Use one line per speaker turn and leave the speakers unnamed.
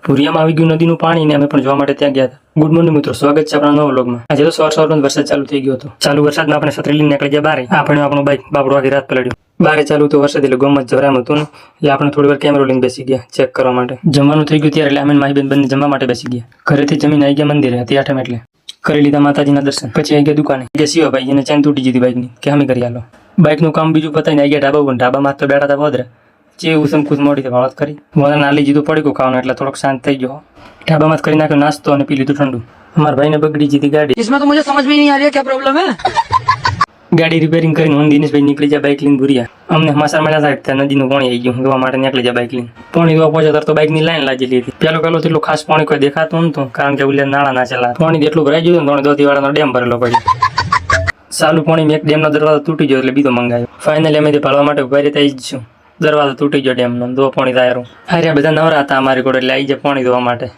ભુરિયામાં આવી ગયું નદીનું પાણી ને અમે પણ જોવા માટે ત્યાં ગયા હતા. ગુડ મોર્નિંગ મિત્રો, સ્વાગત છે આપણા નવા વ્લોગમાં. આજે તો સવારમાં વરસાદ ચાલુ થઈ ગયો હતો. ચાલુ વરસાદમાં આપણે છત્રી લઈને નીકળી ગયા બહાર. આપણે આપણું બાઇક બાપડો આખી રાત પલડ્યું. બહાર ચાલુ તો વરસાદ એટલે ગમત જરામ હતું ને એટલે આપણે થોડી વાર કેમેરો લઈને બેસી ગયા ચેક કરવા માટે. જમવાનું થઈ ગયું ત્યારે એટલે અમે માહીબેન બંને જમવા માટે બેસી ગયા. ઘરેથી જમીન આવી ગયા મંદિરે હતી આઠમ એટલે કરી લીધા માતાજીના દર્શન. પછી આવી ગયા દુકાને ગયા શિવાભાઈ એને ચેન તૂટી જતી બાઇકની કે અમે કરી આલો. બાઇકનું કામ બીજું પતાવીને આવી ગયા ઢાબા ઉપર. ઢાબામાં તો બેઠા હતા બોધરા જે ઉસમકુસ મોડી વાત કરી મોડા ના લીધી તો પડી ગયું ખાવાનું એટલે થોડોક શાંત થઈ ગયો. ઢાબામાં કરી નાખ્યો નાસ્તો અને પી લીધું ઠંડુ. અમારા ભાઈને બગડી જતી ગાડી.
इसमें तो मुझे समझ में नहीं आ रही है क्या प्रॉब्लम है.
ગાડી રિપેરિંગ કરીને હું દિનેશભાઈ નીકળી જાય બાઇક લઈને ભૂરિયા. અમને હમાસર મળ્યા સાહેબ ત્યાં નદીનું પાણી આવી ગયું જોવા માટે નીકળી જાય બાઇક લઈને. પાણી જોવા પહોંચ્યા તો બાઇકની લાઈન લાગેલી હતી. પેલો એટલું ખાસ પાણી કોઈ દેખાતું નતું કારણ કે ઉલ્લે નાળા ના ચલા. પાણી એટલું ભરાઈ ગયું ને દોતીવાળાનો ડેમ ભરેલો પડ્યો. ચાલુ પાણી એક ડેમનો દરવાજો તૂટી ગયો એટલે બીજો મંગાવ્યો. ફાઇનલી અમે પાડવા માટે ઉભા રહેતા જ છું. દરવાજો તૂટી ગયો ડેમનો દો પાણી દાયરો. અરે બધા નવરા હતા અમારી કોડ એટલે આવી જાય પાણી ધોવા માટે.